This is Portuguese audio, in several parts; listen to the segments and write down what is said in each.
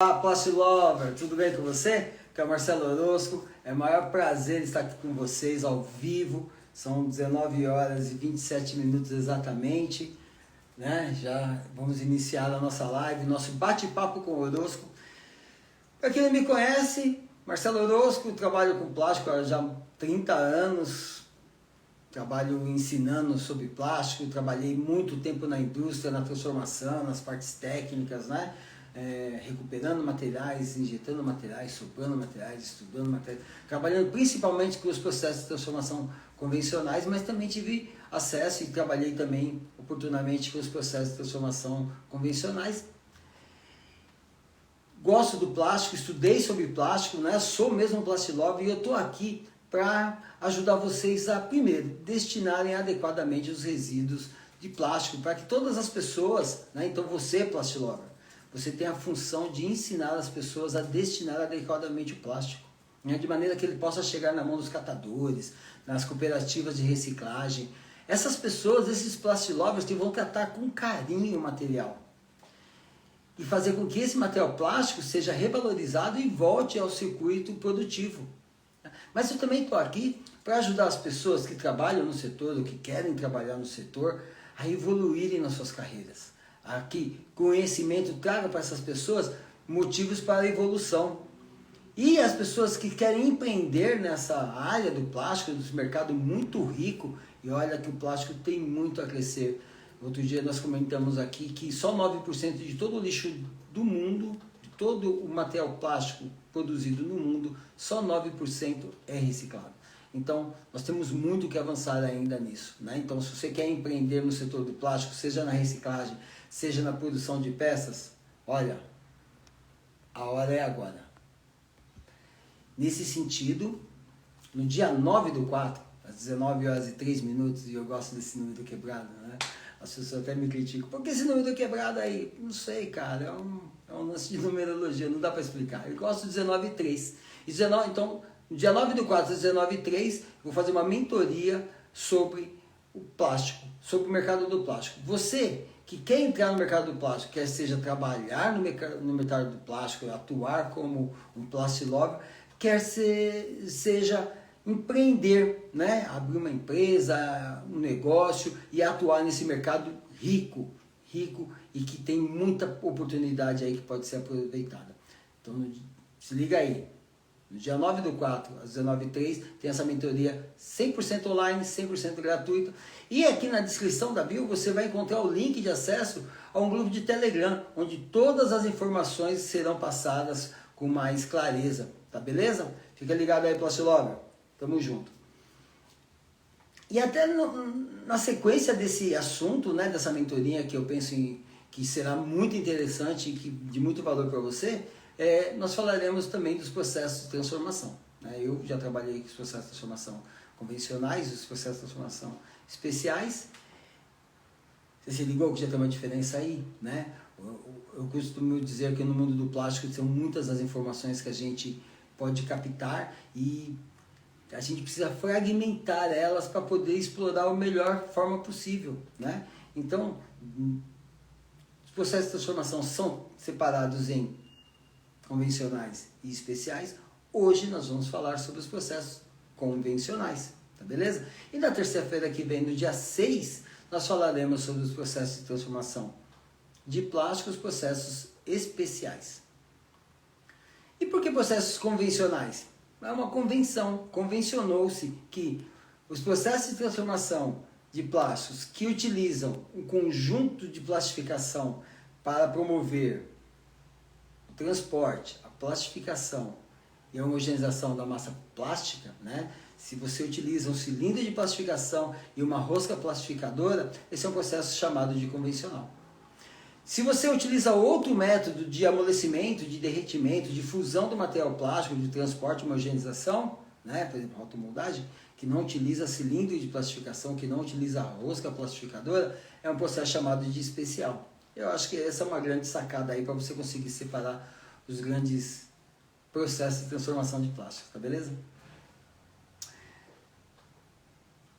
Olá, Plastilover, tudo bem com você? Aqui é o Marcelo Orozco, é o maior prazer estar aqui com vocês ao vivo, são 19 horas e 27 minutos exatamente, né? Já vamos iniciar a nossa live, nosso bate-papo com o Orozco. Para quem não me conhece, Marcelo Orozco, trabalho com plástico há já 30 anos, trabalho ensinando sobre plástico, trabalhei muito tempo na indústria, na transformação, nas partes técnicas, né? Recuperando materiais, injetando materiais, soprando materiais, estudando materiais, trabalhando principalmente com os processos de transformação convencionais, mas também tive acesso e trabalhei também oportunamente com os processos de transformação convencionais. Gosto do plástico, estudei sobre plástico, né? Sou mesmo um Plastilover e eu estou aqui para ajudar vocês a, primeiro, destinarem adequadamente os resíduos de plástico, para que todas as pessoas, né? Então você, Plastilover, você tem a função de ensinar as pessoas a destinar adequadamente o plástico, né? De maneira que ele possa chegar na mão dos catadores, nas cooperativas de reciclagem. Essas pessoas, esses Plastilovers, que vão tratar com carinho o material e fazer com que esse material plástico seja revalorizado e volte ao circuito produtivo. Mas eu também estou aqui para ajudar as pessoas que trabalham no setor ou que querem trabalhar no setor a evoluírem nas suas carreiras. Aqui, conhecimento traga para essas pessoas motivos para a evolução. E as pessoas que querem empreender nessa área do plástico, desse mercado muito rico, e olha que o plástico tem muito a crescer. Outro dia nós comentamos aqui que só 9% de todo o lixo do mundo, de todo o material plástico produzido no mundo, só 9% é reciclado. Então, nós temos muito que avançar ainda nisso, né? Então, se você quer empreender no setor do plástico, seja na reciclagem, seja na produção de peças, olha, a hora é agora. Nesse sentido, no dia 9/4, às 19 horas e 3 minutos, e eu gosto desse número quebrado, né? As pessoas até me criticam. Por que esse número quebrado aí? Não sei, cara, é um lance de numerologia, não dá para explicar. Eu gosto de 19/3. Então, no dia 9/4, às 19/3, vou fazer uma mentoria sobre o plástico, sobre o mercado do plástico. Você que quer entrar no mercado do plástico, quer seja trabalhar no mercado do plástico, atuar como um Plastilover, quer seja empreender, né? Abrir uma empresa, um negócio e atuar nesse mercado rico e que tem muita oportunidade aí que pode ser aproveitada. Então, se liga aí. No dia 9/4, às 19h03, tem essa mentoria 100% online, 100% gratuita. E aqui na descrição da bio você vai encontrar o link de acesso a um grupo de Telegram, onde todas as informações serão passadas com mais clareza, tá beleza? Fica ligado aí, Plastilover. Tamo junto. E até na sequência desse assunto, né, dessa mentoria que eu penso que será muito interessante e de muito valor para você, nós falaremos também dos processos de transformação. Né? Eu já trabalhei com os processos de transformação convencionais, os processos de transformação especiais. Você se ligou que já tem uma diferença aí? Né? Eu costumo dizer que no mundo do plástico são muitas as informações que a gente pode captar e a gente precisa fragmentar elas para poder explorar a melhor forma possível. Né? Então, os processos de transformação são separados em convencionais e especiais. Hoje nós vamos falar sobre os processos convencionais, tá beleza? E na terça-feira que vem, no dia 6, nós falaremos sobre os processos de transformação de plástico, os processos especiais. E por que processos convencionais? É uma convenção, convencionou-se que os processos de transformação de plásticos que utilizam um conjunto de plastificação para promover transporte, a plastificação e a homogeneização da massa plástica, né? Se você utiliza um cilindro de plastificação e uma rosca plastificadora, esse é um processo chamado de convencional. Se você utiliza outro método de amolecimento, de derretimento, de fusão do material plástico, de transporte e homogeneização, né? Por exemplo, automoldagem, que não utiliza cilindro de plastificação, que não utiliza rosca plastificadora, é um processo chamado de especial. Eu acho que essa é uma grande sacada aí para você conseguir separar os grandes processos de transformação de plástico, tá beleza?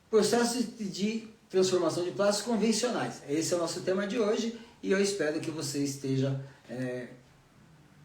Processos de transformação de plásticos convencionais. Esse é o nosso tema de hoje e eu espero que você esteja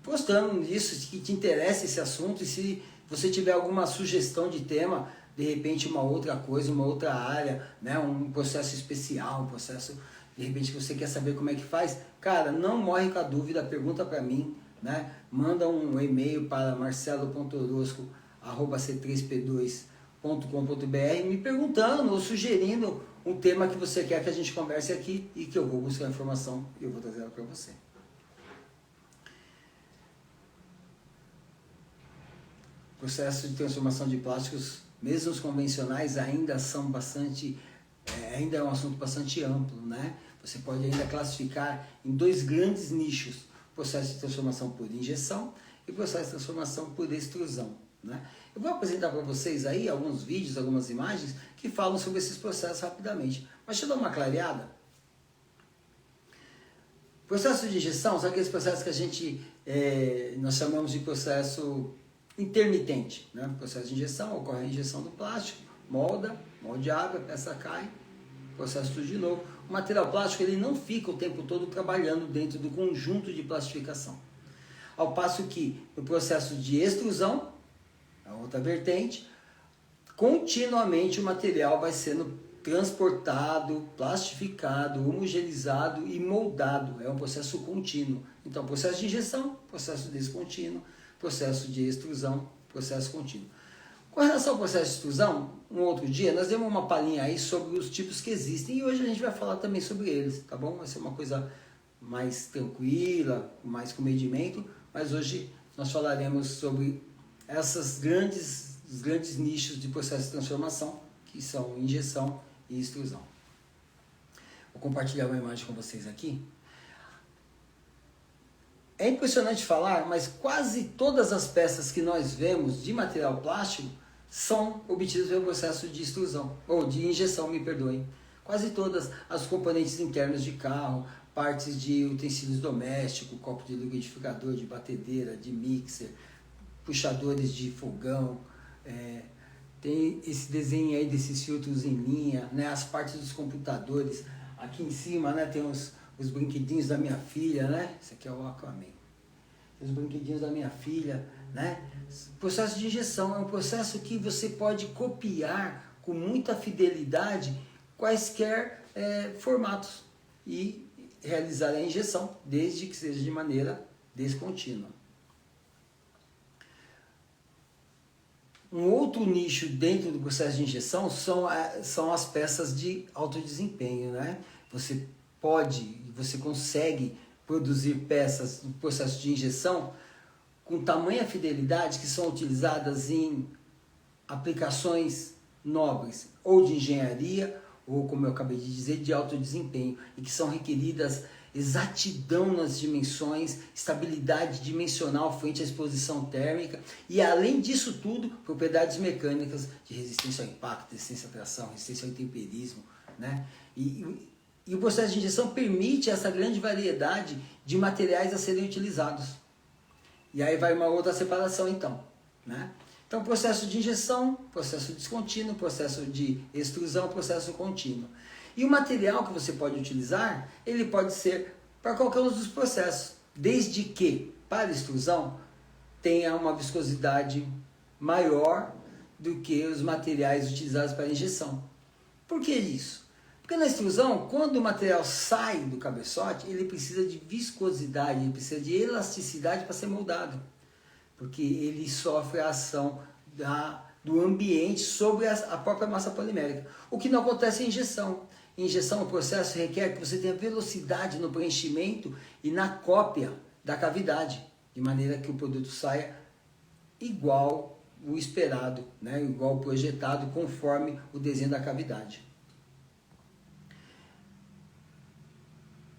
gostando disso, que te interessa esse assunto, e se você tiver alguma sugestão de tema, de repente uma outra coisa, uma outra área, né, um processo especial, um processo, de repente que você quer saber como é que faz, cara, não morre com a dúvida, pergunta para mim, né, manda um e-mail para marcelo.orosco@c3p2.com.br me perguntando ou sugerindo um tema que você quer que a gente converse aqui e que eu vou buscar informação e eu vou trazer ela para você. O processo de transformação de plásticos, mesmo os convencionais, ainda é um assunto bastante amplo, né? Você pode ainda classificar em dois grandes nichos: processo de transformação por injeção e processo de transformação por extrusão, né? Eu vou apresentar para vocês aí alguns vídeos, algumas imagens que falam sobre esses processos rapidamente. Mas deixa eu dar uma clareada. Processo de injeção são aqueles processos que nós chamamos de processo intermitente, né? O processo de injeção, ocorre a injeção do plástico, molde abre, a peça cai, processo tudo de novo. O material plástico ele não fica o tempo todo trabalhando dentro do conjunto de plastificação. Ao passo que no processo de extrusão, a outra vertente, continuamente o material vai sendo transportado, plastificado, homogeneizado e moldado. É um processo contínuo. Então, processo de injeção, processo descontínuo, processo de extrusão, processo contínuo. Com relação ao processo de extrusão, um outro dia nós demos uma palhinha aí sobre os tipos que existem e hoje a gente vai falar também sobre eles, tá bom? Vai ser uma coisa mais tranquila, mais com medimento, mas hoje nós falaremos sobre os grandes nichos de processo de transformação, que são injeção e extrusão. Vou compartilhar uma imagem com vocês aqui. É impressionante falar, mas quase todas as peças que nós vemos de material plástico são obtidas pelo processo de extrusão, ou de injeção, me perdoem. Quase todas as componentes internos de carro, partes de utensílios domésticos, copo de liquidificador, de batedeira, de mixer, puxadores de fogão, tem esse desenho aí desses filtros em linha, né, as partes dos computadores. Aqui em cima, né, tem os brinquedinhos da minha filha, né? Esse aqui é o Aquaman. Os brinquedinhos da minha filha, né? O processo de injeção é um processo que você pode copiar com muita fidelidade quaisquer formatos e realizar a injeção, desde que seja de maneira descontínua. Um outro nicho dentro do processo de injeção são as peças de alto desempenho, né? Você consegue produzir peças no processo de injeção com tamanha fidelidade que são utilizadas em aplicações nobres, ou de engenharia, ou como eu acabei de dizer, de alto desempenho, e que são requeridas exatidão nas dimensões, estabilidade dimensional frente à exposição térmica, e além disso tudo, propriedades mecânicas de resistência ao impacto, resistência à tração, resistência ao intemperismo, né? E o processo de injeção permite essa grande variedade de materiais a serem utilizados. E aí vai uma outra separação então, né? Então, processo de injeção, processo descontínuo, processo de extrusão, processo contínuo. E o material que você pode utilizar, ele pode ser para qualquer um dos processos, desde que, para extrusão, tenha uma viscosidade maior do que os materiais utilizados para injeção. Por que isso? Porque na extrusão, quando o material sai do cabeçote, ele precisa de viscosidade, ele precisa de elasticidade para ser moldado. Porque ele sofre a ação do ambiente sobre a própria massa polimérica. O que não acontece em injeção. Em injeção, o processo requer que você tenha velocidade no preenchimento e na cópia da cavidade, de maneira que o produto saia igual o esperado, né? Igual o projetado, conforme o desenho da cavidade.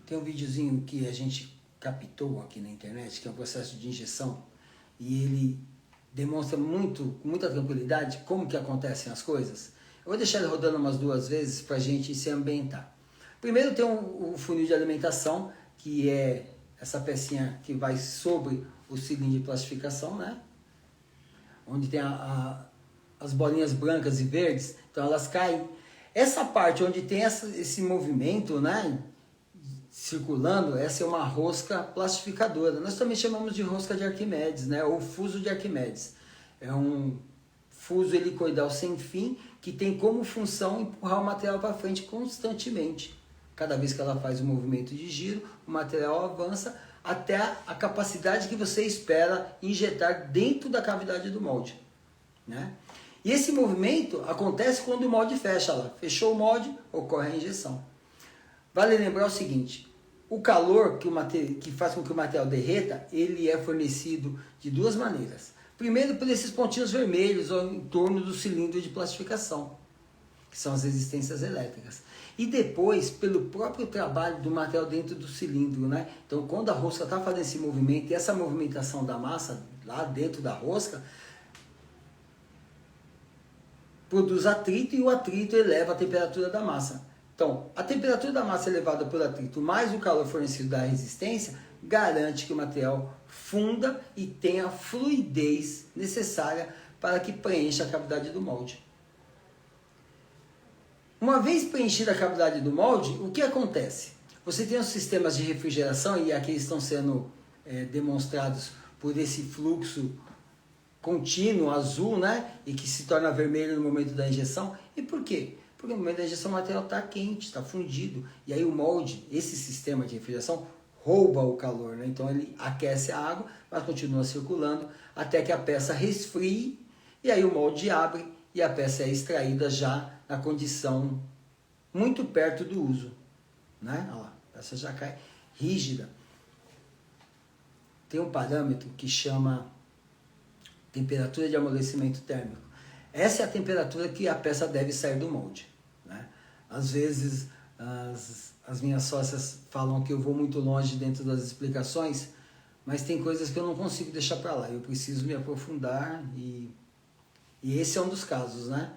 Tem um videozinho que a gente captou aqui na internet, que é um processo de injeção, e ele demonstra com muita tranquilidade como que acontecem as coisas. Eu vou deixar ele rodando umas 2 vezes para a gente se ambientar. Primeiro tem o funil de alimentação, que é essa pecinha que vai sobre o cilindro de plastificação, né? Onde tem as bolinhas brancas e verdes, então elas caem. Essa parte onde tem esse movimento, né? circulando, essa é uma rosca plastificadora. Nós também chamamos de rosca de Arquimedes, né? Ou fuso de Arquimedes. É um fuso helicoidal sem fim que tem como função empurrar o material para frente constantemente. Cada vez que ela faz um movimento de giro, o material avança até a capacidade que você espera injetar dentro da cavidade do molde, né? E esse movimento acontece quando o molde fecha lá. Fechou o molde, ocorre a injeção. Vale lembrar o seguinte, o calor que faz com que o material derreta, ele é fornecido de duas maneiras. Primeiro, por esses pontinhos vermelhos em torno do cilindro de plastificação, que são as resistências elétricas. E depois, pelo próprio trabalho do material dentro do cilindro, né? Então, quando a rosca está fazendo esse movimento, e essa movimentação da massa lá dentro da rosca, produz atrito e o atrito eleva a temperatura da massa. Então, a temperatura da massa elevada por atrito mais o calor fornecido da resistência garante que o material funda e tenha a fluidez necessária para que preencha a cavidade do molde. Uma vez preenchida a cavidade do molde, o que acontece? Você tem os sistemas de refrigeração, e aqui estão sendo demonstrados por esse fluxo contínuo, azul, né? E que se torna vermelho no momento da injeção. E por quê? Porque no momento da injeção o material está quente, está fundido. E aí o molde, esse sistema de refrigeração, rouba o calor, né? Então ele aquece a água, mas continua circulando até que a peça resfrie. E aí o molde abre e a peça é extraída já na condição muito perto do uso, né? Olha lá, a peça já cai rígida. Tem um parâmetro que chama temperatura de amolecimento térmico. Essa é a temperatura que a peça deve sair do molde, né? Às vezes as minhas sócias falam que eu vou muito longe dentro das explicações, mas tem coisas que eu não consigo deixar para lá. Eu preciso me aprofundar e esse é um dos casos, né?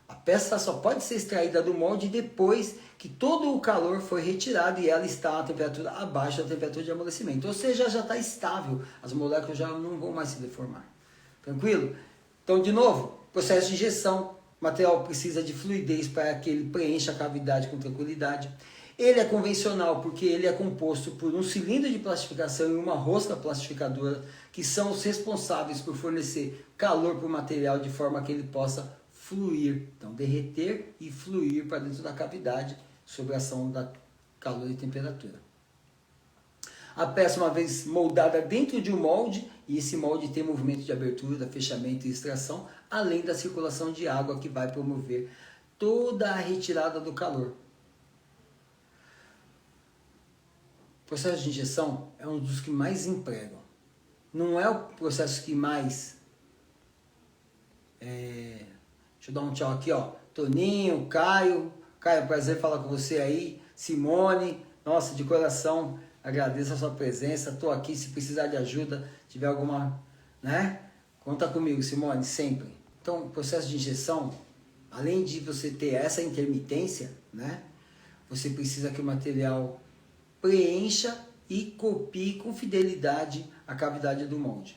A peça só pode ser extraída do molde depois que todo o calor foi retirado e ela está a temperatura abaixo da temperatura de amolecimento. Ou seja, já está estável, as moléculas já não vão mais se deformar. Tranquilo? Então, de novo, processo de injeção, o material precisa de fluidez para que ele preencha a cavidade com tranquilidade. Ele é convencional porque ele é composto por um cilindro de plastificação e uma rosca plastificadora, que são os responsáveis por fornecer calor para o material de forma que ele possa fluir. Então, derreter e fluir para dentro da cavidade sob a ação da calor e temperatura. A peça, uma vez moldada dentro de um molde, e esse molde tem movimento de abertura, fechamento e extração, além da circulação de água que vai promover toda a retirada do calor. O processo de injeção é um dos que mais empregam. Não é o processo que mais... Deixa eu dar um tchau aqui, ó. Toninho, Caio. Caio, prazer falar com você aí. Simone, nossa, de coração, agradeço a sua presença. Estou aqui, se precisar de ajuda, tiver alguma, né? Conta comigo, Simone, sempre. Então, o processo de injeção, além de você ter essa intermitência, né? Você precisa que o material preencha e copie com fidelidade a cavidade do molde.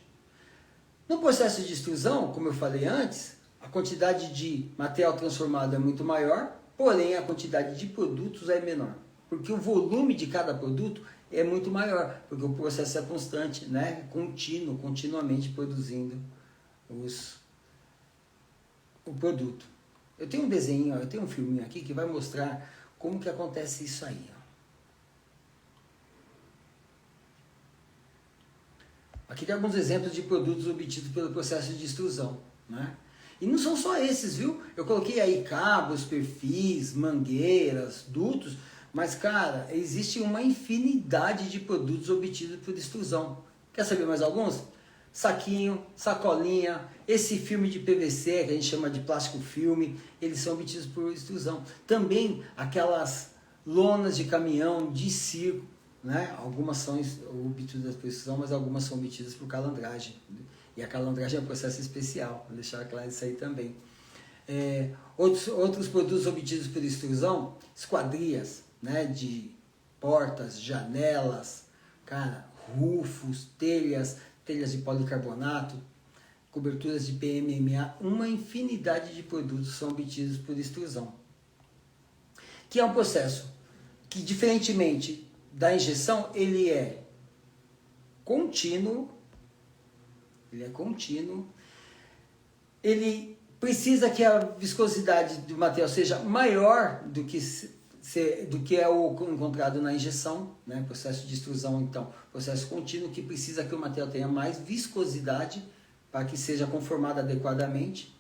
No processo de extrusão, como eu falei antes, a quantidade de material transformado é muito maior, porém a quantidade de produtos é menor. Porque o volume de cada produto é muito maior, porque o processo é constante, né? Contínuo, continuamente produzindo o produto. Eu tenho um desenho, eu tenho um filminho aqui que vai mostrar como que acontece isso aí. Ó. Aqui tem alguns exemplos de produtos obtidos pelo processo de extrusão, né? E não são só esses, viu? Eu coloquei aí cabos, perfis, mangueiras, dutos, mas, cara, existe uma infinidade de produtos obtidos por extrusão. Quer saber mais alguns? Saquinho, sacolinha, esse filme de PVC, que a gente chama de plástico filme, eles são obtidos por extrusão. Também aquelas lonas de caminhão, de circo, né? Algumas são obtidas por extrusão, mas algumas são obtidas por calandragem. E a calandragem é um processo especial, vou deixar claro isso aí também. Outros produtos obtidos por extrusão, esquadrias, né, de portas, janelas, cara, rufos, telhas de policarbonato, coberturas de PMMA, uma infinidade de produtos são obtidos por extrusão. Que é um processo que, diferentemente da injeção, ele é contínuo, ele precisa que a viscosidade do material seja maior do que é o encontrado na injeção, né? Processo de extrusão, então, processo contínuo, que precisa que o material tenha mais viscosidade para que seja conformado adequadamente.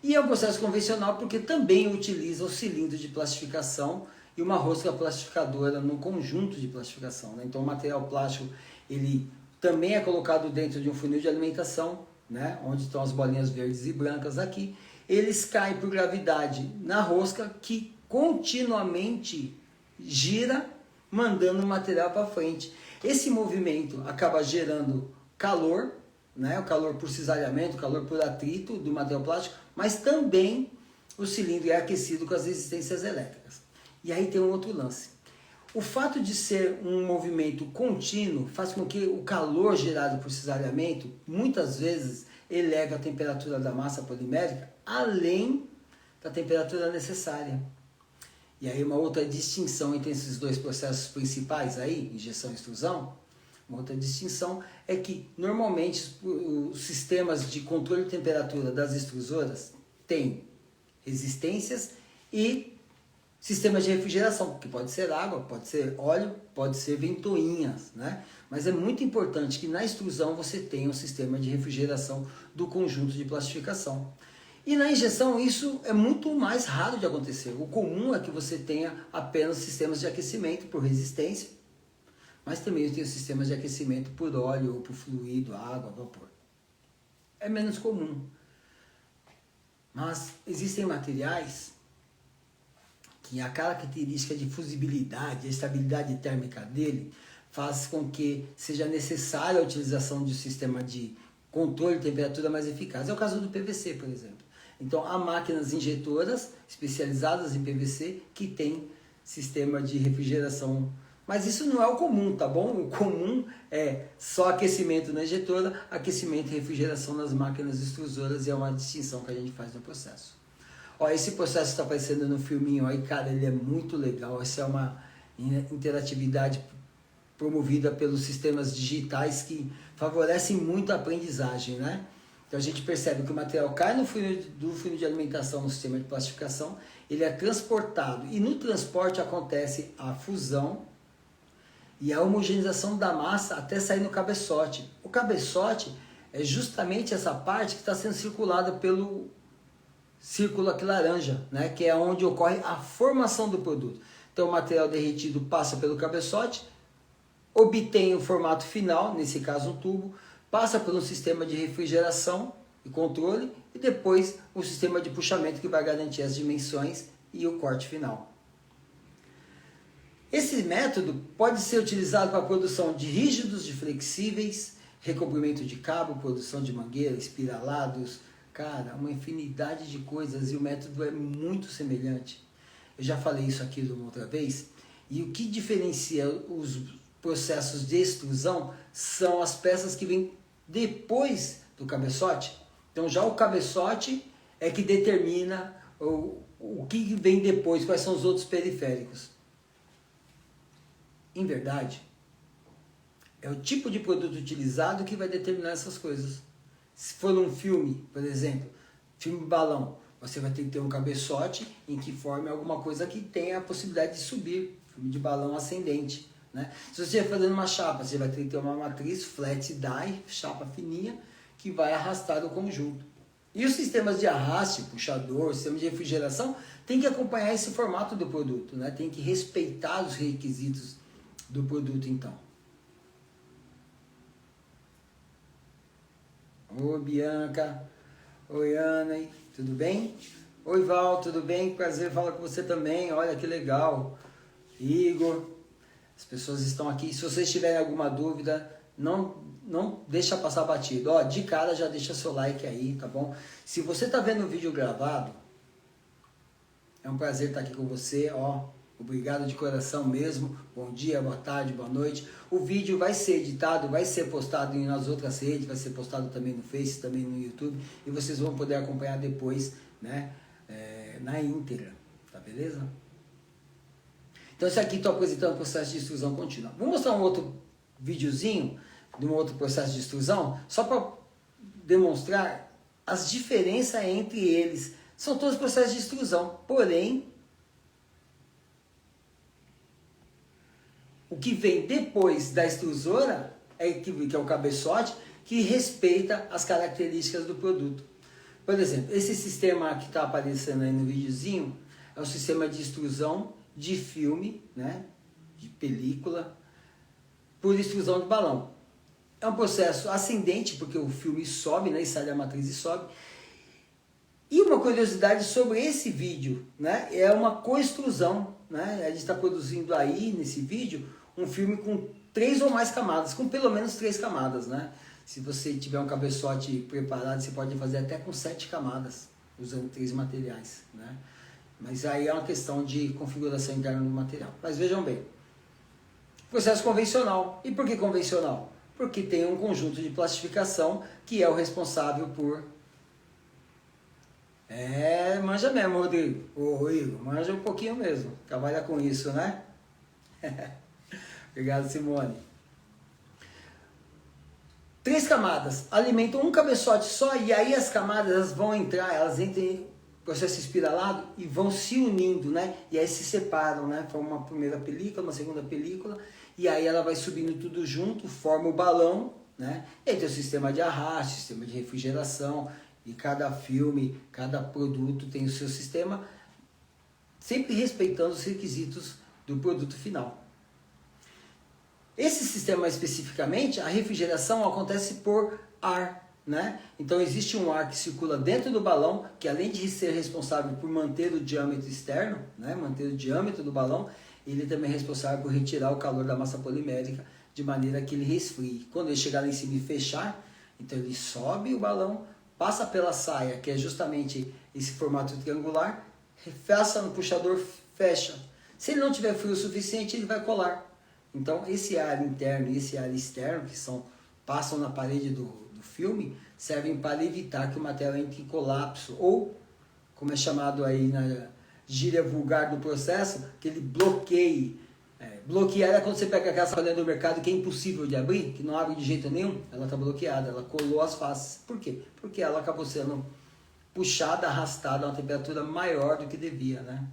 E é um processo convencional porque também utiliza o cilindro de plastificação e uma rosca plastificadora no conjunto de plastificação, né? Então o material plástico ele também é colocado dentro de um funil de alimentação, né? Onde estão as bolinhas verdes e brancas aqui. Eles caem por gravidade na rosca que continuamente gira, mandando o material para frente. Esse movimento acaba gerando calor, né? O calor por cisalhamento, o calor por atrito do material plástico, mas também o cilindro é aquecido com as resistências elétricas. E aí tem um outro lance. O fato de ser um movimento contínuo faz com que o calor gerado por cisalhamento, muitas vezes, eleve a temperatura da massa polimérica além da temperatura necessária. E aí uma outra distinção entre esses dois processos principais aí, injeção e extrusão, uma outra distinção é que normalmente os sistemas de controle de temperatura das extrusoras têm resistências e sistemas de refrigeração, que pode ser água, pode ser óleo, pode ser ventoinhas, né? Mas é muito importante que na extrusão você tenha um sistema de refrigeração do conjunto de plastificação. E na injeção isso é muito mais raro de acontecer. O comum é que você tenha apenas sistemas de aquecimento por resistência, mas também tem sistemas de aquecimento por óleo ou por fluido, água, vapor. É menos comum. Mas existem materiais que a característica de fusibilidade, a estabilidade térmica dele, faz com que seja necessária a utilização de um sistema de controle de temperatura mais eficaz. É o caso do PVC, por exemplo. Então, há máquinas injetoras especializadas em PVC que têm sistema de refrigeração. Mas isso não é o comum, tá bom? O comum é só aquecimento na injetora, aquecimento e refrigeração nas máquinas extrusoras, e é uma distinção que a gente faz no processo. Ó, esse processo está aparecendo no filminho aí, cara, ele é muito legal. Essa é uma interatividade promovida pelos sistemas digitais que favorecem muito a aprendizagem, né? Então a gente percebe que o material cai no funil de alimentação no sistema de plastificação, ele é transportado e no transporte acontece a fusão e a homogeneização da massa até sair no cabeçote. O cabeçote é justamente essa parte que está sendo circulada pelo círculo aqui laranja, né? Que é onde ocorre a formação do produto. Então o material derretido passa pelo cabeçote, obtém o formato final, nesse caso um tubo, passa por um sistema de refrigeração e controle e depois um sistema de puxamento que vai garantir as dimensões e o corte final. Esse método pode ser utilizado para a produção de rígidos, de flexíveis, recobrimento de cabo, produção de mangueira, espiralados, cara, uma infinidade de coisas, e o método é muito semelhante. Eu já falei isso aqui uma outra vez, e o que diferencia os processos de extrusão são as peças que vêm depois do cabeçote. Então já o cabeçote é que determina o que vem depois, quais são os outros periféricos. Em verdade, é o tipo de produto utilizado que vai determinar essas coisas. Se for um filme, por exemplo, filme balão, você vai ter que ter um cabeçote em que forme alguma coisa que tenha a possibilidade de subir, filme de balão ascendente, né? Se você estiver fazendo uma chapa, você vai ter que ter uma matriz flat die, chapa fininha, que vai arrastar o conjunto. E os sistemas de arraste, puxador, sistema de refrigeração, tem que acompanhar esse formato do produto, né? Tem que respeitar os requisitos do produto, então. Oi, Bianca. Oi, Ana. Tudo bem? Oi, Val, tudo bem? Prazer falar com você também. Olha que legal. Igor. As pessoas estão aqui. Se vocês tiverem alguma dúvida, não deixa passar batido. Ó, de cara já deixa seu like aí, tá bom? Se você tá vendo o vídeo gravado, é um prazer estar aqui com você, ó. Obrigado de coração mesmo. Bom dia, boa tarde, boa noite. O vídeo vai ser editado, vai ser postado nas outras redes, vai ser postado também no Face, também no YouTube, e vocês vão poder acompanhar depois, né, na íntegra, tá beleza? Então isso aqui estou apresentando o processo de extrusão contínua. Vou mostrar um outro videozinho de um outro processo de extrusão, só para demonstrar as diferenças entre eles. São todos processos de extrusão, porém, o que vem depois da extrusora, que é o cabeçote, que respeita as características do produto. Por exemplo, esse sistema que está aparecendo aí no videozinho é o sistema de extrusão de filme, né, de película, por extrusão de balão. É um processo ascendente, porque o filme sobe, né, e sai da matriz e sobe. E uma curiosidade sobre esse vídeo, né, é uma coextrusão. Né? A gente está produzindo aí, nesse vídeo, um filme com 3 ou mais camadas, com pelo menos 3 camadas. Né? Se você tiver um cabeçote preparado, você pode fazer até com 7 camadas, usando 3 materiais. Né? Mas aí é uma questão de configuração interna do material. Mas vejam bem, processo convencional. E por que convencional? Porque tem um conjunto de plastificação que é o responsável por... manja mesmo, Rodrigo. Ô, Igor, manja um pouquinho mesmo. Trabalha com isso, né? Obrigado, Simone. 3 camadas alimentam um cabeçote só, e aí as camadas elas vão entrar, elas entram em processo espiralado e vão se unindo, né? E aí se separam, né? Forma uma primeira película, uma segunda película, e aí ela vai subindo tudo junto, forma o balão, né? E aí tem o sistema de arraste, sistema de refrigeração, e cada filme, cada produto tem o seu sistema, sempre respeitando os requisitos do produto final. Esse sistema especificamente, a refrigeração acontece por ar, né? Então existe um ar que circula dentro do balão, que além de ser responsável por manter o diâmetro externo, né? Manter o diâmetro do balão, ele também é responsável por retirar o calor da massa polimérica, de maneira que ele resfrie. Quando ele chegar lá em cima e fechar, então ele sobe o balão, passa pela saia, que é justamente esse formato triangular, fecha no puxador, fecha. Se ele não tiver frio o suficiente, ele vai colar. Então, esse ar interno e esse ar externo, que passam na parede do filme, servem para evitar que o material entre em colapso, ou, como é chamado aí na gíria vulgar do processo, que ele bloqueie. Bloquear é quando você pega aquela sacolinha do mercado que é impossível de abrir, que não abre de jeito nenhum, ela está bloqueada, ela colou as faces. Por quê? Porque ela acabou sendo puxada, arrastada a uma temperatura maior do que devia, né?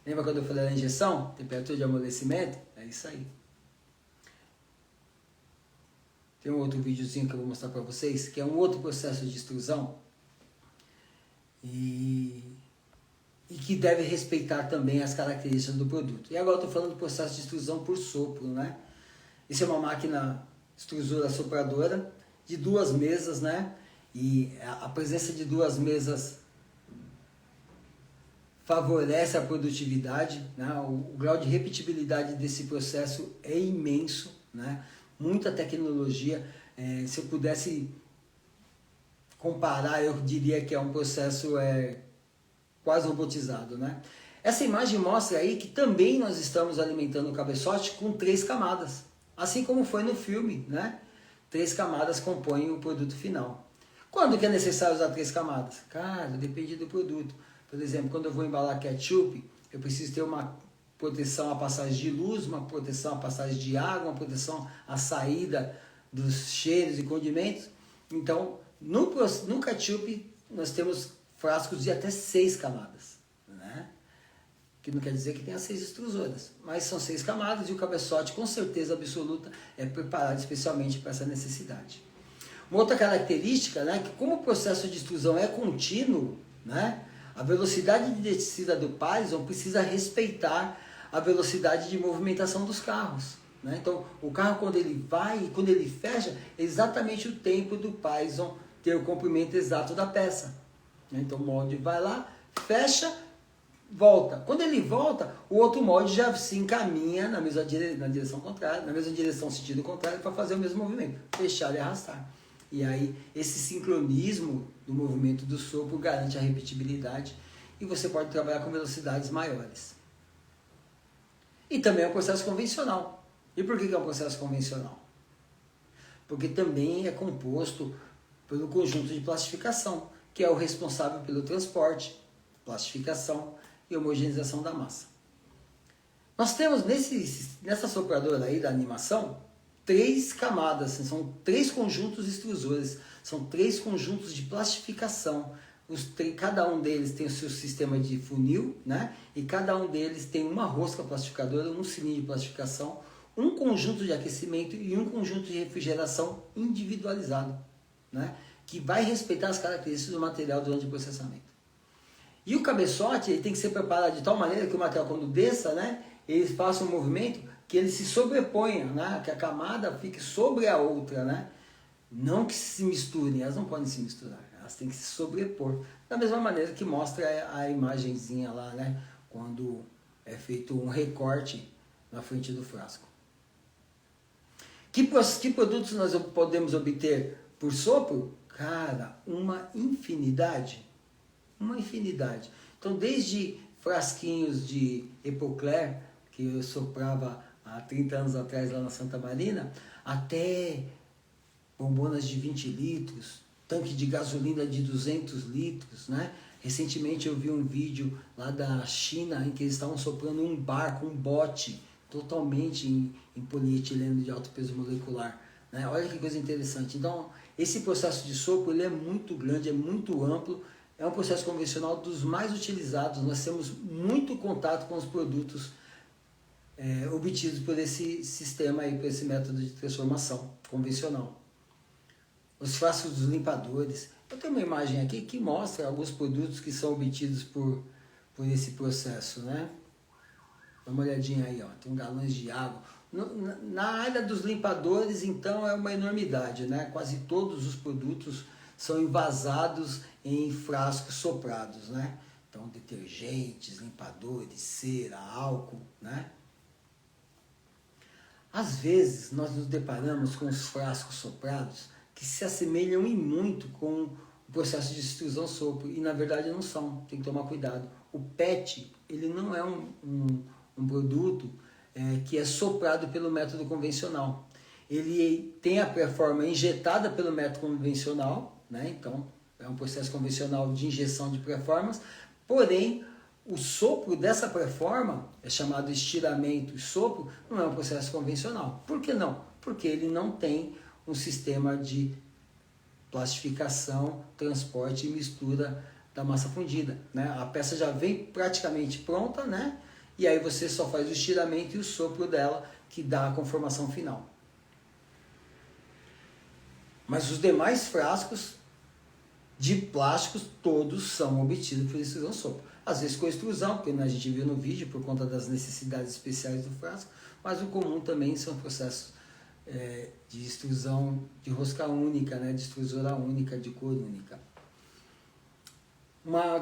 Lembra quando eu falei da injeção? Temperatura de amolecimento? É isso aí. Tem um outro videozinho que eu vou mostrar para vocês, que é um outro processo de extrusão e que deve respeitar também as características do produto. E agora eu estou falando do processo de extrusão por sopro, né? Isso é uma máquina extrusora sopradora de 2 mesas, né? E a presença de 2 mesas favorece a produtividade, né? O grau de repetibilidade desse processo é imenso, né? Muita tecnologia. Se eu pudesse comparar, eu diria que é um processo quase robotizado, né? Essa imagem mostra aí que também nós estamos alimentando o cabeçote com 3 camadas, assim como foi no filme, né? 3 camadas compõem o produto final. Quando que é necessário usar 3 camadas? Cara, depende do produto. Por exemplo, quando eu vou embalar ketchup, eu preciso ter uma proteção à passagem de luz, uma proteção à passagem de água, uma proteção à saída dos cheiros e condimentos. Então, no ketchup, nós temos frascos de até 6 camadas, né? Que não quer dizer que tenha 6 extrusoras, mas são 6 camadas e o cabeçote, com certeza absoluta, é preparado especialmente para essa necessidade. Uma outra característica, né, que como o processo de extrusão é contínuo, né, a velocidade de descida do Pailison precisa respeitar a velocidade de movimentação dos carros, né? Então, o carro, quando ele vai e quando ele fecha, é exatamente o tempo do Pailison ter o comprimento exato da peça. Então, o molde vai lá, fecha, volta. Quando ele volta, o outro molde já se encaminha na direção contrária, na mesma direção, sentido contrário, para fazer o mesmo movimento, fechar e arrastar. E aí, esse sincronismo do movimento do sopro garante a repetibilidade e você pode trabalhar com velocidades maiores. E também é um processo convencional. E por que é um processo convencional? Porque também é composto pelo conjunto de plastificação, que é o responsável pelo transporte, plastificação e homogeneização da massa. Nós temos nessa sopradora aí da animação 3 camadas, são 3 conjuntos extrusores, são 3 conjuntos de plastificação. Cada um deles tem o seu sistema de funil, né? E cada um deles tem uma rosca plastificadora, um cilindro de plastificação, um conjunto de aquecimento e um conjunto de refrigeração individualizado, né? Que vai respeitar as características do material durante o processamento. E o cabeçote ele tem que ser preparado de tal maneira que o material, quando desça, né, ele faça um movimento que ele se sobreponha, né, que a camada fique sobre a outra, né? Não que se misturem, elas não podem se misturar, elas têm que se sobrepor. Da mesma maneira que mostra a imagenzinha lá, né, quando é feito um recorte na frente do frasco. Que produtos nós podemos obter por sopro? Cara, uma infinidade. Uma infinidade. Então, desde frasquinhos de Epocler, que eu soprava há 30 anos atrás lá na Santa Marina, até bombonas de 20 litros, tanque de gasolina de 200 litros, né? Recentemente eu vi um vídeo lá da China em que eles estavam soprando um barco, um bote, totalmente em polietileno de alto peso molecular, né? Olha que coisa interessante. Então, esse processo de sopro ele é muito grande, é muito amplo, é um processo convencional dos mais utilizados. Nós temos muito contato com os produtos obtidos por esse sistema aí, por esse método de transformação convencional. Os frascos dos limpadores. Eu tenho uma imagem aqui que mostra alguns produtos que são obtidos por esse processo, né? Dá uma olhadinha aí, ó. Tem galões de água. Na área dos limpadores, então, é uma enormidade, né? Quase todos os produtos são envasados em frascos soprados, né? Então, detergentes, limpadores, cera, álcool, né? Às vezes, nós nos deparamos com os frascos soprados que se assemelham em muito com o processo de extrusão sopro, e na verdade não são, tem que tomar cuidado. O PET, ele não é um produto que é soprado pelo método convencional. Ele tem a pré-forma injetada pelo método convencional, né? Então é um processo convencional de injeção de pré-formas, porém o sopro dessa pré-forma, é chamado estiramento e sopro, não é um processo convencional. Por que não? Porque ele não tem um sistema de plastificação, transporte e mistura da massa fundida, né? A peça já vem praticamente pronta, né? E aí você só faz o estiramento e o sopro dela, que dá a conformação final. Mas os demais frascos de plásticos, todos são obtidos por extrusão sopro. Às vezes com extrusão, porque a gente viu no vídeo, por conta das necessidades especiais do frasco, mas o comum também são processos de extrusão de rosca única, né, de extrusora única, de cor única. Uma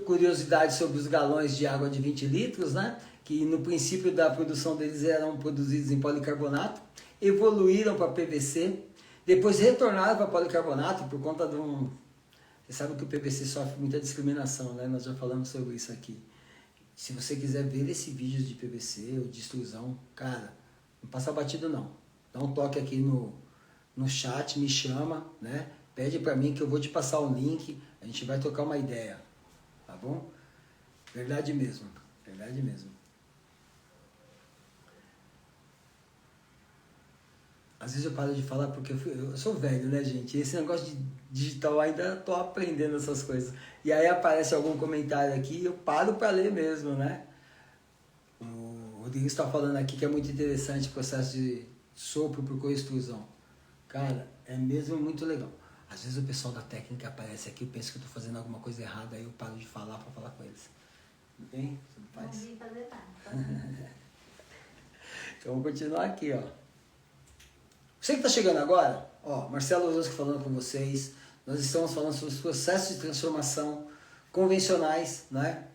curiosidade sobre os galões de água de 20 litros, né, que no princípio da produção deles eram produzidos em policarbonato, evoluíram para PVC, depois retornaram para policarbonato por conta de um... Você sabe que o PVC sofre muita discriminação, né? Nós já falamos sobre isso aqui. Se você quiser ver esse vídeo de PVC ou de extrusão, cara, não passa batido não. Dá um toque aqui no chat, me chama, né? Pede para mim que eu vou te passar o link, a gente vai trocar uma ideia, tá bom? Verdade mesmo, verdade mesmo. Às vezes eu paro de falar porque eu sou velho, né, gente? Esse negócio de digital ainda tô aprendendo essas coisas. E aí aparece algum comentário aqui e eu paro para ler mesmo, né? O Rodrigo está falando aqui que é muito interessante o processo de sopro por co-extrusão. Cara, é mesmo muito legal. Às vezes o pessoal da técnica aparece aqui, eu penso que eu tô fazendo alguma coisa errada, aí eu paro de falar para falar com eles. Tudo bem? Você não faz? Não vi fazer nada. Então vamos continuar aqui, ó. Você que está chegando agora, ó, Marcelo Orozco falando com vocês, nós estamos falando sobre os processos de transformação convencionais, né?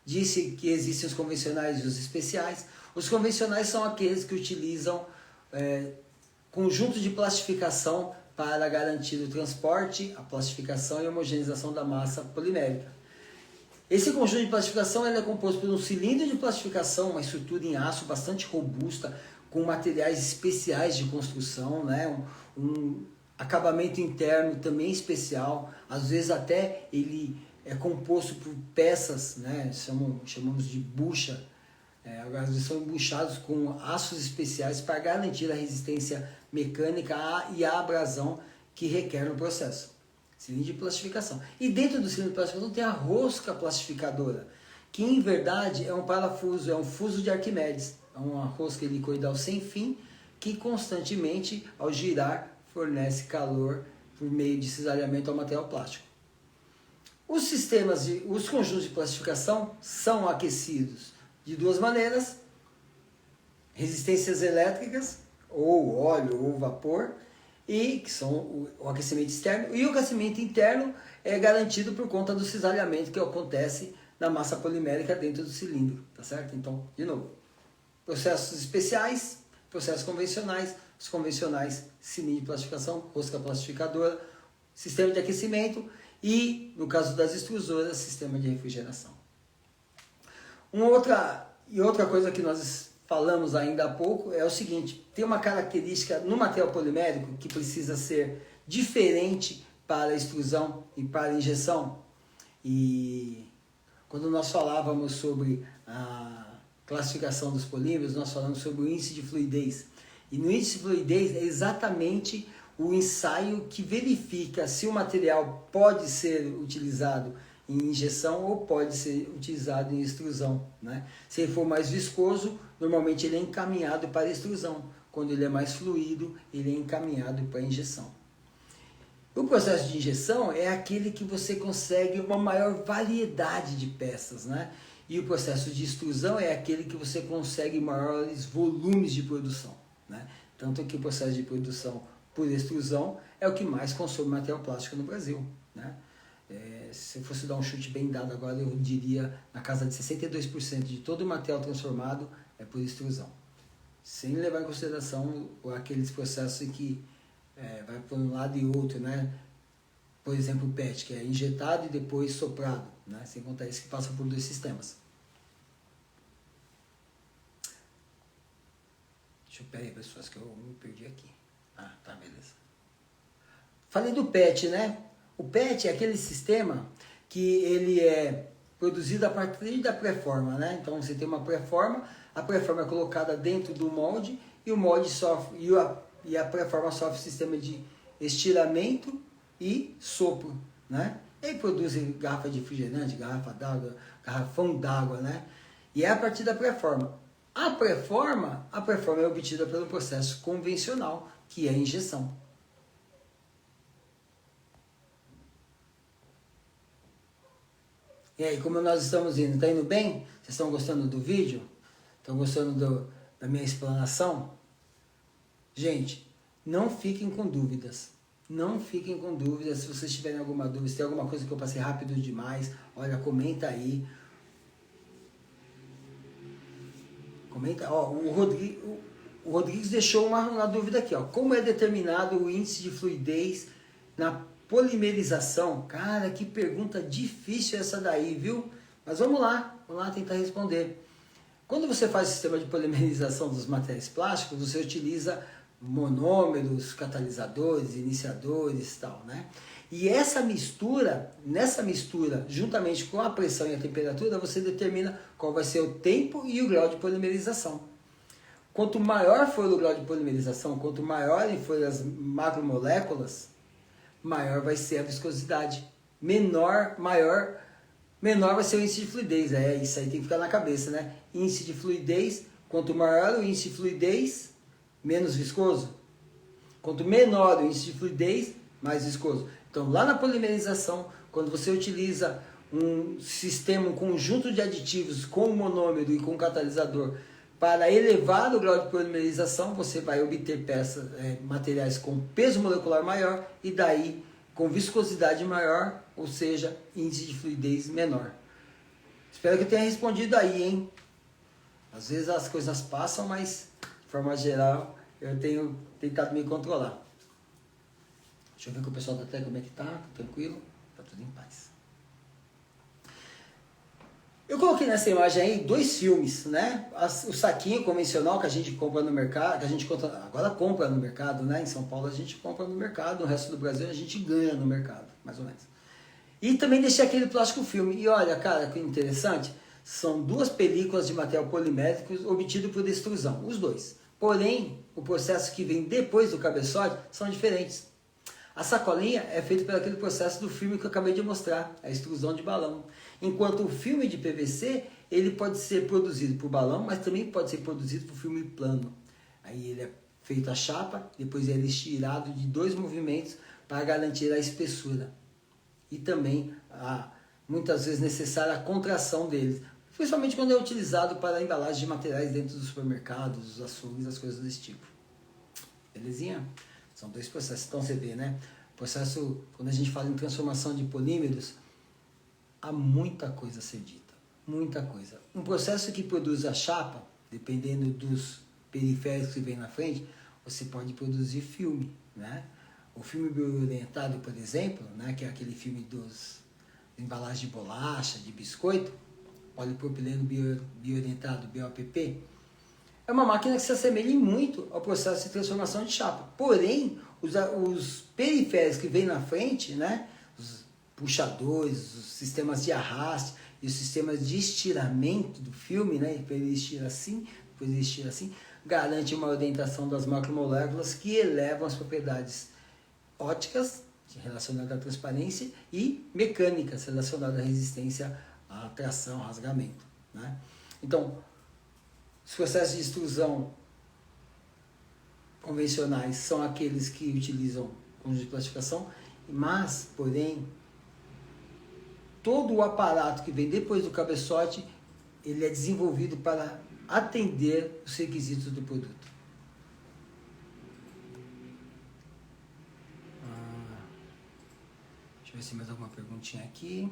Disse que existem os convencionais e os especiais. Os convencionais são aqueles que utilizam conjuntos de plastificação para garantir o transporte, a plastificação e a homogeneização da massa polimérica. Esse conjunto de plastificação ele é composto por um cilindro de plastificação, uma estrutura em aço bastante robusta, com materiais especiais de construção, né? Um acabamento interno também especial, às vezes até ele é composto por peças, né? Chamamos de bucha, Agora eles são embuchados com aços especiais para garantir a resistência mecânica e a abrasão que requer no processo. Cilindro de plastificação. E dentro do cilindro de plastificação tem a rosca plastificadora, que em verdade é um parafuso, é um fuso de Arquimedes. É uma rosca helicoidal sem fim que constantemente, ao girar, fornece calor por meio de cisalhamento ao material plástico. Os conjuntos de plastificação são aquecidos de duas maneiras: resistências elétricas, ou óleo ou vapor, e que são o aquecimento externo, e o aquecimento interno é garantido por conta do cisalhamento que acontece na massa polimérica dentro do cilindro, tá certo? Então, de novo, processos especiais, processos convencionais, os convencionais, cilindro de plastificação, rosca plastificadora, sistema de aquecimento e, no caso das extrusoras, sistema de refrigeração. Outra coisa que nós falamos ainda há pouco é o seguinte: tem uma característica no material polimérico que precisa ser diferente para a extrusão e para a injeção. E quando nós falávamos sobre a classificação dos polímeros, nós falamos sobre o índice de fluidez. E no índice de fluidez é exatamente o ensaio que verifica se o material pode ser utilizado em injeção ou pode ser utilizado em extrusão, né? Se ele for mais viscoso, normalmente ele é encaminhado para a extrusão. Quando ele é mais fluido, ele é encaminhado para a injeção. O processo de injeção é aquele que você consegue uma maior variedade de peças, né? E o processo de extrusão é aquele que você consegue maiores volumes de produção, né? Tanto que o processo de produção por extrusão é o que mais consome material plástico no Brasil, né? Se eu fosse dar um chute bem dado agora, eu diria na casa de 62% de todo o material transformado é por extrusão. Sem levar em consideração aqueles processos em que vai por um lado e outro, né? Por exemplo, o PET, que é injetado e depois soprado, né? Sem contar isso que passa por dois sistemas. Deixa eu pegar aí, pessoas, que eu me perdi aqui. Ah, tá, beleza. Falei do PET, né? O PET é aquele sistema que ele é produzido a partir da pré-forma, né? Então você tem uma pré-forma, a pré-forma é colocada dentro do molde e o molde sofre e a pré-forma sofre sistema de estiramento e sopro, né? E aí produz garrafa de refrigerante, garrafa d'água, garrafão d'água, né? E é a partir da pré-forma. A pré-forma é obtida pelo processo convencional, que é a injeção. E aí, como nós estamos indo? Está indo bem? Vocês estão gostando do vídeo? Estão gostando da minha explanação? Gente, não fiquem com dúvidas. Não fiquem com dúvidas. Se vocês tiverem alguma dúvida, se tem alguma coisa que eu passei rápido demais, olha, comenta aí. Comenta. Ó, o Rodrigues deixou uma dúvida aqui. Ó. Como é determinado o índice de fluidez na polimerização? Cara, que pergunta difícil essa daí, viu? Mas vamos lá tentar responder. Quando você faz o sistema de polimerização dos materiais plásticos, você utiliza monômeros, catalisadores, iniciadores e tal, né? E nessa mistura, juntamente com a pressão e a temperatura, você determina qual vai ser o tempo e o grau de polimerização. Quanto maior for o grau de polimerização, quanto maiorem forem as macromoléculas, maior vai ser a viscosidade. Menor vai ser o índice de fluidez. Isso aí tem que ficar na cabeça, né? Índice de fluidez, quanto maior o índice de fluidez, menos viscoso. Quanto menor o índice de fluidez, mais viscoso. Então, lá na polimerização, quando você utiliza um sistema, um conjunto de aditivos com monômero e com catalisador para elevar o grau de polimerização, você vai obter materiais com peso molecular maior e daí com viscosidade maior, ou seja, índice de fluidez menor. Espero que eu tenha respondido aí, hein? Às vezes as coisas passam, mas de forma geral eu tenho tentado me controlar. Deixa eu ver com o pessoal da tela como é que tá, tranquilo? Tá tudo em paz. Eu coloquei nessa imagem aí 2 filmes, né? O saquinho convencional que a gente compra no mercado, agora compra no mercado, né? Em São Paulo a gente compra no mercado, no resto do Brasil a gente ganha no mercado, mais ou menos. E também deixei aquele plástico filme. E olha, cara, que interessante. São duas películas de material polimétrico obtido por extrusão, os dois. Porém, o processo que vem depois do cabeçote são diferentes. A sacolinha é feita por aquele processo do filme que eu acabei de mostrar, a extrusão de balão. Enquanto o filme de PVC, ele pode ser produzido por balão, mas também pode ser produzido por filme plano. Aí ele é feito a chapa, depois ele é estirado de 2 movimentos para garantir a espessura. E também, muitas vezes, necessária a contração deles, principalmente quando é utilizado para a embalagem de materiais dentro dos supermercados, os açougues, as coisas desse tipo. Belezinha? São 2 processos. Então você vê, né? O processo, quando a gente fala em transformação de polímeros, há muita coisa a ser dita. Muita coisa. Um processo que produz a chapa, dependendo dos periféricos que vem na frente, você pode produzir filme, né? O filme bioorientado, por exemplo, né? Que é aquele filme dos embalagens de bolacha, de biscoito, polipropileno bioorientado, BOPP, é uma máquina que se assemelha muito ao processo de transformação de chapa. Porém, os periféricos que vem na frente, né? Os puxadores, os sistemas de arraste e os sistemas de estiramento do filme, né? Ele estira assim, depois ele estira assim, garante uma orientação das macromoléculas que elevam as propriedades ópticas relacionadas à transparência e mecânicas relacionadas à resistência à tração, rasgamento, né? Então, os processos de extrusão convencionais são aqueles que utilizam conjunto de plastificação, mas, porém, todo o aparato que vem depois do cabeçote, ele é desenvolvido para atender os requisitos do produto. Deixa eu ver se tem mais alguma perguntinha aqui.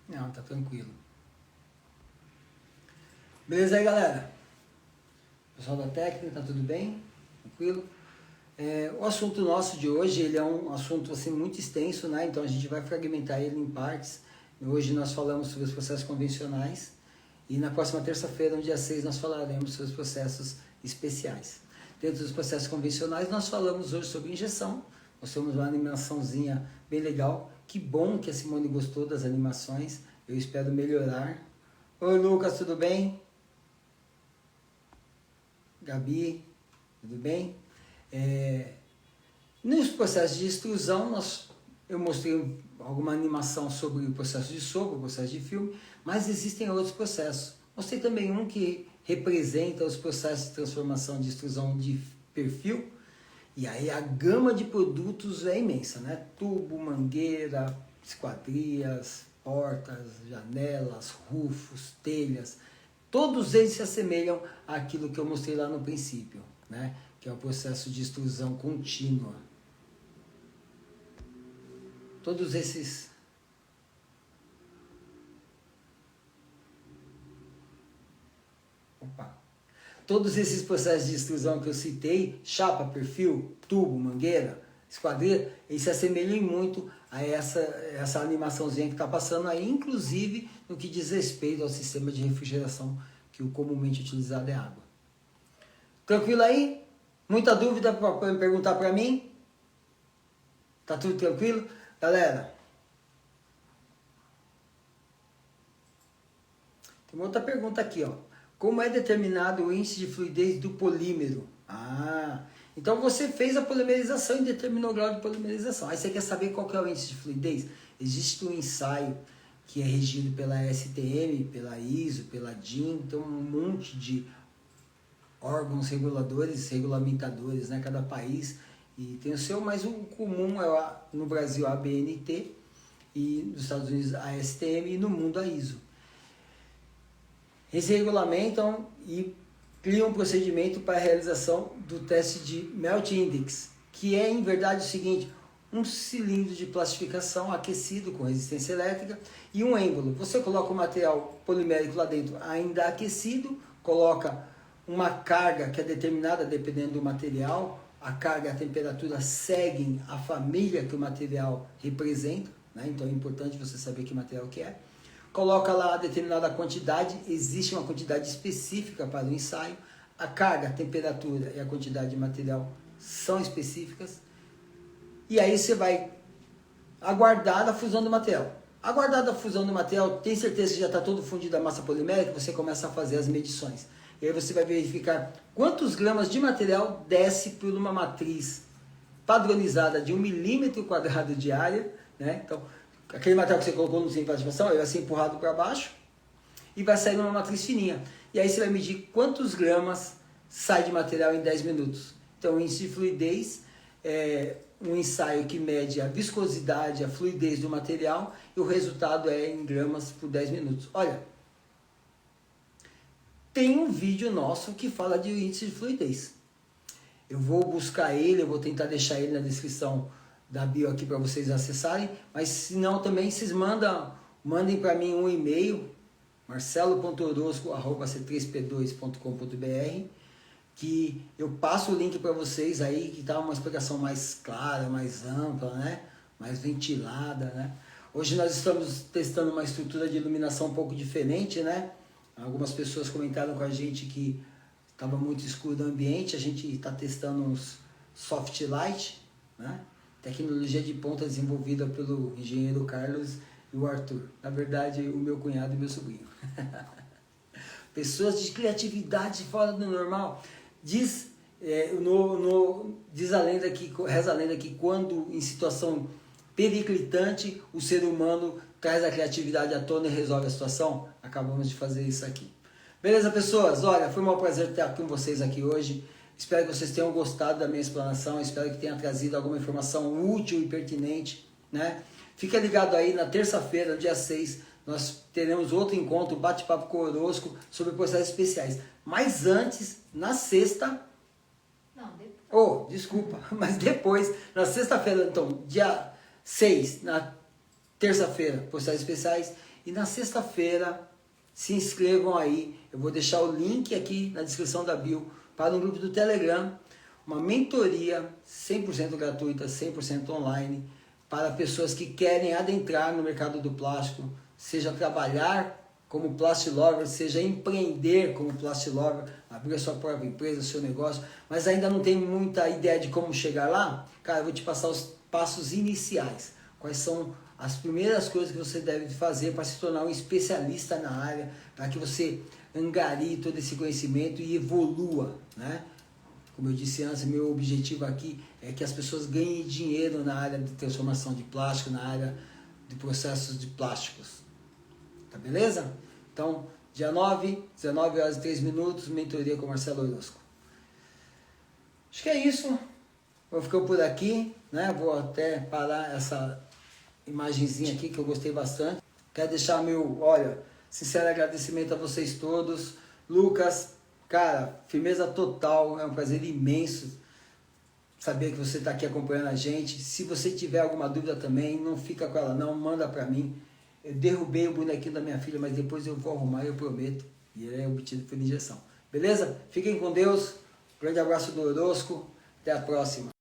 Não, tá tranquilo. Beleza aí, galera? Pessoal da técnica, tá tudo bem? Tranquilo? O assunto nosso de hoje, ele é um assunto assim, muito extenso, né? Então a gente vai fragmentar ele em partes. Hoje nós falamos sobre os processos convencionais e na próxima terça-feira, no dia 6, nós falaremos sobre os processos especiais. Dentro dos processos convencionais, nós falamos hoje sobre injeção. Nós temos uma animaçãozinha bem legal. Que bom que a Simone gostou das animações. Eu espero melhorar. Oi, Lucas, tudo bem? Gabi, tudo bem? Nos processos de extrusão, eu mostrei alguma animação sobre o processo de sopro, o processo de filme, mas existem outros processos. Mostrei também um que representa os processos de transformação de extrusão de perfil, e aí a gama de produtos é imensa, né? Tubo, mangueira, esquadrias, portas, janelas, rufos, telhas, todos eles se assemelham àquilo que eu mostrei lá no princípio, né? Que é o processo de extrusão contínua. Todos esses processos de extrusão que eu citei, chapa, perfil, tubo, mangueira, esquadria, eles se assemelham muito a essa animaçãozinha que está passando aí, inclusive no que diz respeito ao sistema de refrigeração, que o comumente utilizado é água. Tranquilo aí? Muita dúvida para perguntar para mim? Tá tudo tranquilo? Galera, tem uma outra pergunta aqui, ó. Como é determinado o índice de fluidez do polímero? Então você fez a polimerização e determinou o grau de polimerização. Aí você quer saber qual que é o índice de fluidez? Existe um ensaio que é regido pela STM, pela ISO, pela DIN, então um monte de órgãos reguladores, regulamentadores, né? Cada país e tem o seu, mas o comum é no Brasil a ABNT e nos Estados Unidos a STM e no mundo a ISO. Eles regulamentam e criam um procedimento para a realização do teste de Melt Index, que é em verdade o seguinte: um cilindro de plastificação aquecido com resistência elétrica e um êmbolo. Você coloca o material polimérico lá dentro ainda aquecido, coloca uma carga que é determinada dependendo do material, a carga e a temperatura seguem a família que o material representa, né? Então é importante você saber que material que é. Coloca lá a determinada quantidade, existe uma quantidade específica para o ensaio, a carga, a temperatura e a quantidade de material são específicas. E aí você vai aguardar a fusão do material. Aguardada a fusão do material, tem certeza que já está todo fundido a massa polimérica, você começa a fazer as medições. E aí você vai verificar quantos gramas de material desce por uma matriz padronizada de 1 milímetro quadrado de área, né? Então, aquele material que você colocou no centro de ativação, ele vai ser empurrado para baixo e vai sair numa matriz fininha. E aí você vai medir quantos gramas sai de material em 10 minutos. Então, o índice de fluidez é um ensaio que mede a viscosidade, a fluidez do material, e o resultado é em gramas por 10 minutos. Olha, tem um vídeo nosso que fala de índice de fluidez. Eu vou buscar ele, eu vou tentar deixar ele na descrição da bio aqui para vocês acessarem, mas se não também vocês mandem para mim um e-mail, marcelo.orosco@c3p2.com.br, que eu passo o link para vocês aí, que tá uma explicação mais clara, mais ampla, né? Mais ventilada, né? Hoje nós estamos testando uma estrutura de iluminação um pouco diferente, né? Algumas pessoas comentaram com a gente que estava muito escuro o ambiente, a gente está testando uns soft light, né? Tecnologia de ponta desenvolvida pelo engenheiro Carlos e o Arthur. Na verdade, o meu cunhado e meu sobrinho. Pessoas de criatividade fora do normal. Diz a lenda que, reza a lenda que quando em situação periclitante o ser humano traz a criatividade à tona e resolve a situação. Acabamos de fazer isso aqui. Beleza, pessoas? Olha, foi um prazer estar com vocês aqui hoje. Espero que vocês tenham gostado da minha explanação. Espero que tenha trazido alguma informação útil e pertinente, né? Fica ligado aí, na terça-feira, dia 6, nós teremos outro encontro, bate-papo com o Orosco, sobre processos especiais. Mas antes, na sexta... Não, depois. Oh, desculpa, mas depois, na sexta-feira, então, dia 6, na terça-feira, processos especiais, e na sexta-feira, se inscrevam aí, eu vou deixar o link aqui na descrição da bio, para um grupo do Telegram, uma mentoria 100% gratuita, 100% online, para pessoas que querem adentrar no mercado do plástico, seja trabalhar como Plastilover, seja empreender como Plastilover, abrir a sua própria empresa, seu negócio, mas ainda não tem muita ideia de como chegar lá. Cara, eu vou te passar os passos iniciais. Quais são as primeiras coisas que você deve fazer para se tornar um especialista na área, para que você angarie todo esse conhecimento e evolua, né? Como eu disse antes, meu objetivo aqui é que as pessoas ganhem dinheiro na área de transformação de plástico, na área de processos de plásticos. Tá beleza? Então, dia 9, 19 horas e 3 minutos, mentoria com Marcelo Orosco. Acho que é isso. Vou ficar por aqui, né? Vou até parar essa imagenzinha aqui que eu gostei bastante. Quero deixar meu, sincero agradecimento a vocês todos. Lucas, cara, firmeza total, é um prazer imenso saber que você está aqui acompanhando a gente. Se você tiver alguma dúvida também, não fica com ela não, manda para mim. Eu derrubei o bonequinho da minha filha, mas depois eu vou arrumar, eu prometo. E ele é obtido por injeção. Beleza? Fiquem com Deus. Grande abraço do Orosco. Até a próxima.